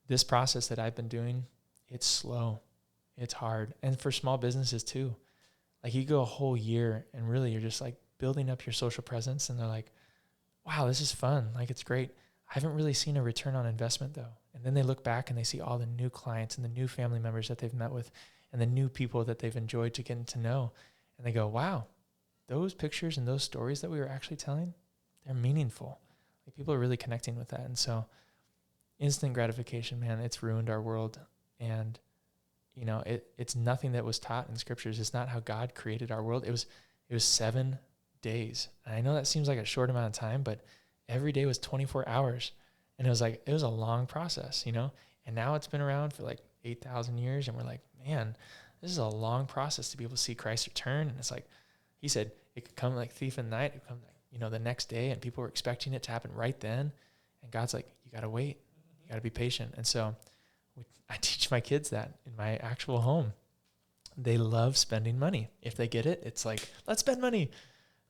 This process that I've been doing, it's slow. It's hard. And for small businesses too. Like you go a whole year and really you're just like building up your social presence, and they're like, wow, this is fun. Like it's great. I haven't really seen a return on investment though. And then they look back and they see all the new clients and the new family members that they've met with and the new people that they've enjoyed to get to know. And they go, wow, those pictures and those stories that we were actually telling, they're meaningful. Like people are really connecting with that. And so instant gratification, man, it's ruined our world. And, you know, it's nothing that was taught in scriptures. It's not how God created our world. It was 7 days. And I know that seems like a short amount of time, but every day was 24 hours. And it was a long process, you know, and now it's been around for like 8,000 years. And we're like, man, this is a long process to be able to see Christ return. And it's like, he said, it could come like thief in the night. It could come like, you know, the next day, and people were expecting it to happen right then. And God's like, you got to wait. You got to be patient. And so I teach my kids that in my actual home. They love spending money. If they get it, it's like, let's spend money.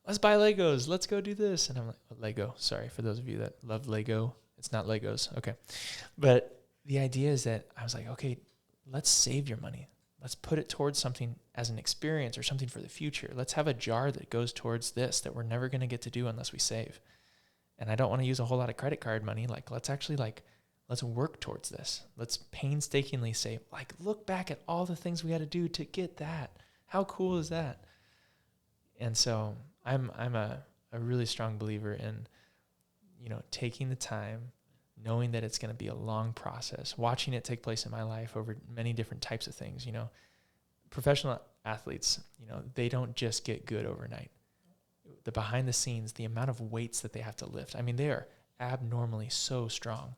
Let's buy Legos. Let's go do this. And I'm like, Lego. Sorry for those of you that love Lego. It's not Legos. Okay. But the idea is that I was like, okay, let's save your money. Let's put it towards something as an experience or something for the future. Let's have a jar that goes towards this that we're never going to get to do unless we save. And I don't want to use a whole lot of credit card money. Like, let's actually let's work towards this. Let's painstakingly say, like, look back at all the things we had to do to get that. How cool is that? And so I'm a really strong believer in, you know, taking the time, knowing that it's going to be a long process, watching it take place in my life over many different types of things. You know, professional athletes, you know, they don't just get good overnight. The behind the scenes, the amount of weights that they have to lift. I mean, they are abnormally so strong.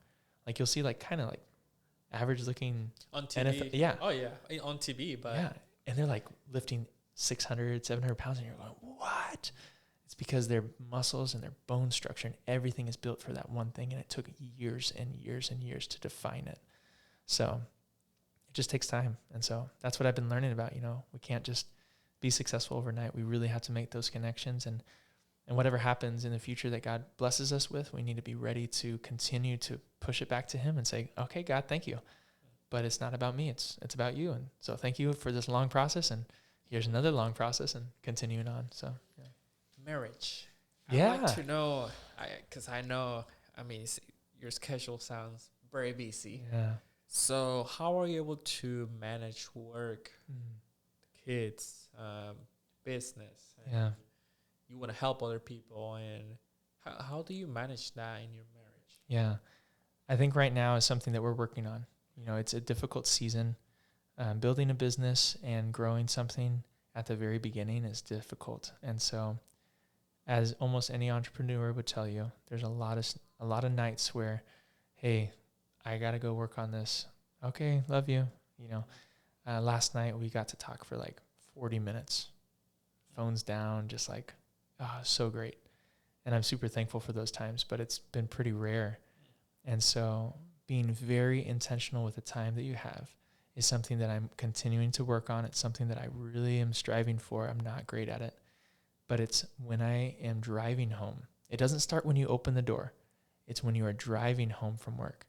Like you'll see like kind of like average looking on TV. NFL, yeah. Oh yeah. On TV, but yeah. And they're like lifting 600, 700 pounds and you're going, what? It's because their muscles and their bone structure and everything is built for that one thing. And it took years and years and years to define it. So it just takes time. And so that's what I've been learning about. You know, we can't just be successful overnight. We really have to make those connections, and whatever happens in the future that God blesses us with, we need to be ready to continue to push it back to him and say, okay, God, thank you. But it's not about me. It's about you. And so thank you for this long process. And here's another long process and continuing on. So, yeah. Marriage. Yeah. I'd like to know, because I know, I mean, your schedule sounds very busy. Yeah. So how are you able to manage work, kids, business? Yeah. You want to help other people. And how do you manage that in your marriage? Yeah. I think right now is something that we're working on. You know, it's a difficult season. Building a business and growing something at the very beginning is difficult. And so, as almost any entrepreneur would tell you, there's a lot of nights where, hey, I got to go work on this. Okay, love you. You know, last night we got to talk for like 40 minutes. Phones down, just like, so great. And I'm super thankful for those times, but it's been pretty rare. And so being very intentional with the time that you have is something that I'm continuing to work on. It's something that I really am striving for. I'm not great at it, but it's when I am driving home. It doesn't start when you open the door. It's when you are driving home from work.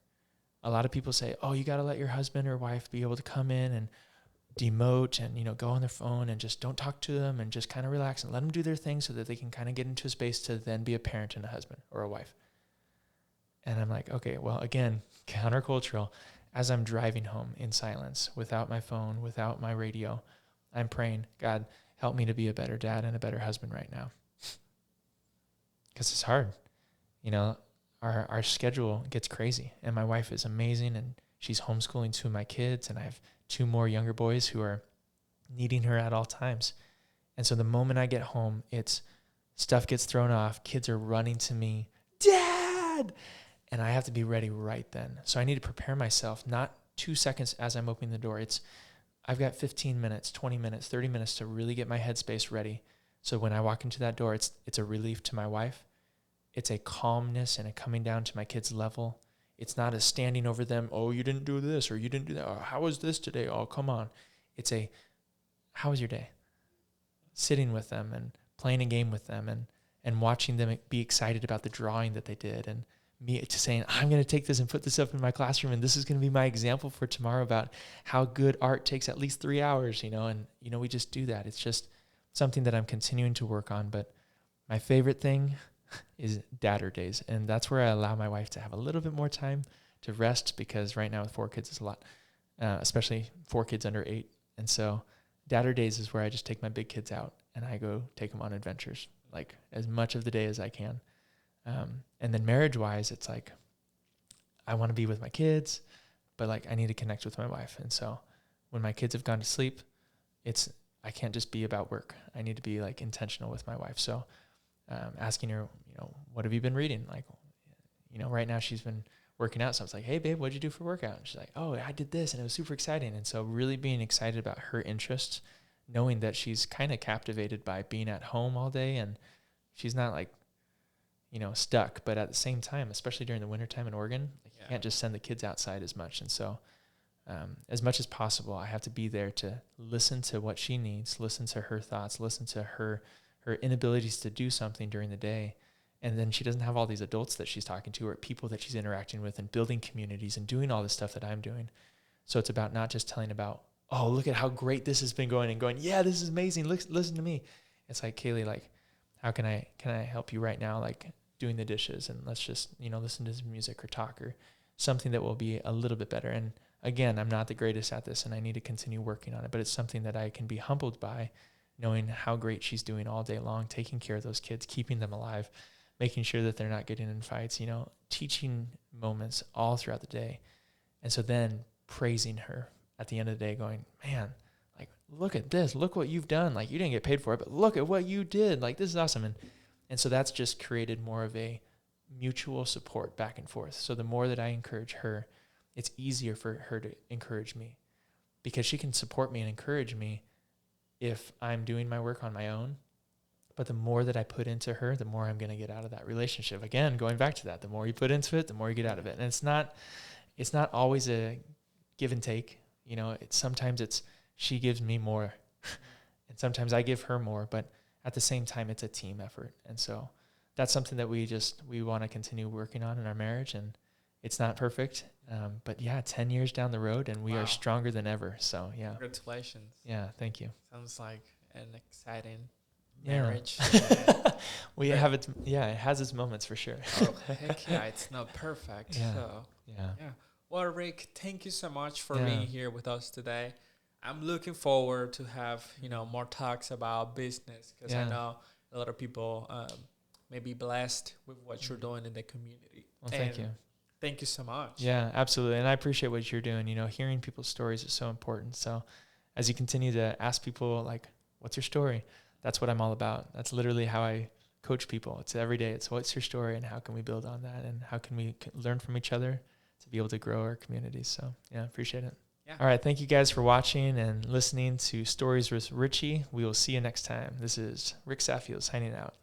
A lot of people say, oh, you got to let your husband or wife be able to come in and demote and, you know, go on their phone and just don't talk to them and just kind of relax and let them do their thing so that they can kind of get into a space to then be a parent and a husband or a wife. And I'm like, okay, well, again, countercultural. As I'm driving home in silence, without my phone, without my radio, I'm praying, God, help me to be a better dad and a better husband right now. Because it's hard. You know, our schedule gets crazy. And my wife is amazing, and she's homeschooling 2 of my kids, and I have 2 more younger boys who are needing her at all times. And so the moment I get home, it's stuff gets thrown off. Kids are running to me, Dad! And I have to be ready right then. So I need to prepare myself, not 2 seconds as I'm opening the door. I've got 15 minutes, 20 minutes, 30 minutes to really get my headspace ready. So when I walk into that door, it's a relief to my wife. It's a calmness and a coming down to my kids' level. It's not a standing over them, oh, you didn't do this or you didn't do that. Or how was this today? Oh, come on. It's a, how was your day? Sitting with them and playing a game with them and watching them be excited about the drawing that they did, and me to saying, I'm going to take this and put this up in my classroom, and this is going to be my example for tomorrow about how good art takes at least 3 hours, you know, and, you know, we just do that. It's just something that I'm continuing to work on. But my favorite thing is dadder days. And that's where I allow my wife to have a little bit more time to rest, because right now with 4 kids is a lot, especially 4 kids under 8. And so dadder days is where I just take my big kids out and I go take them on adventures, like as much of the day as I can. And then marriage wise, it's like, I want to be with my kids, but like I need to connect with my wife. And so when my kids have gone to sleep, I can't just be about work. I need to be like intentional with my wife. So asking her, what have you been reading? Like, right now she's been working out. So I was like, hey babe, what'd you do for workout? And she's like, oh, I did this and it was super exciting. And so really being excited about her interests, knowing that she's kind of captivated by being at home all day and she's not like, stuck, but at the same time, especially during the wintertime in Oregon, like you can't just send the kids outside as much. And so as much as possible, I have to be there to listen to what she needs, listen to her thoughts, listen to her inabilities to do something during the day. And then she doesn't have all these adults that she's talking to or people that she's interacting with and building communities and doing all this stuff that I'm doing. So it's about not just telling about, oh, look at how great this has been going and going, yeah, this is amazing. Listen to me. It's like, Kaylee, like, how can I help you right now? Like doing the dishes and let's just, listen to some music or talk or something that will be a little bit better. And again, I'm not the greatest at this and I need to continue working on it, but it's something that I can be humbled by, knowing how great she's doing all day long, taking care of those kids, keeping them alive, making sure that they're not getting in fights, teaching moments all throughout the day. And so then praising her at the end of the day going, man, like, look at this, look what you've done. Like you didn't get paid for it, but look at what you did. Like, this is awesome. And so that's just created more of a mutual support back and forth. So the more that I encourage her, it's easier for her to encourage me because she can support me and encourage me if I'm doing my work on my own. But the more that I put into her, the more I'm going to get out of that relationship. Again, going back to that, the more you put into it, the more you get out of it. And it's not always a give and take. Sometimes it's she gives me more and sometimes I give her more, but at the same time, it's a team effort. And so that's something that we want to continue working on in our marriage. And it's not perfect. But yeah, 10 years down the road and we are stronger than ever. So yeah. Congratulations. Yeah. Thank you. Sounds like an exciting marriage. It has its moments for sure. Oh, heck yeah. It's not perfect. Yeah. So yeah. Well, Rick, thank you so much for being here with us today. I'm looking forward to have, more talks about business because I know a lot of people may be blessed with what you're doing in the community. Well, thank you. Thank you so much. Yeah, absolutely. And I appreciate what you're doing. Hearing people's stories is so important. So as you continue to ask people, like, what's your story? That's what I'm all about. That's literally how I coach people. It's every day. It's what's your story and how can we build on that? And how can we learn from each other to be able to grow our communities? So yeah, appreciate it. Yeah. All right. Thank you guys for watching and listening to Stories with Richi. We will see you next time. This is Rick Saffield signing out.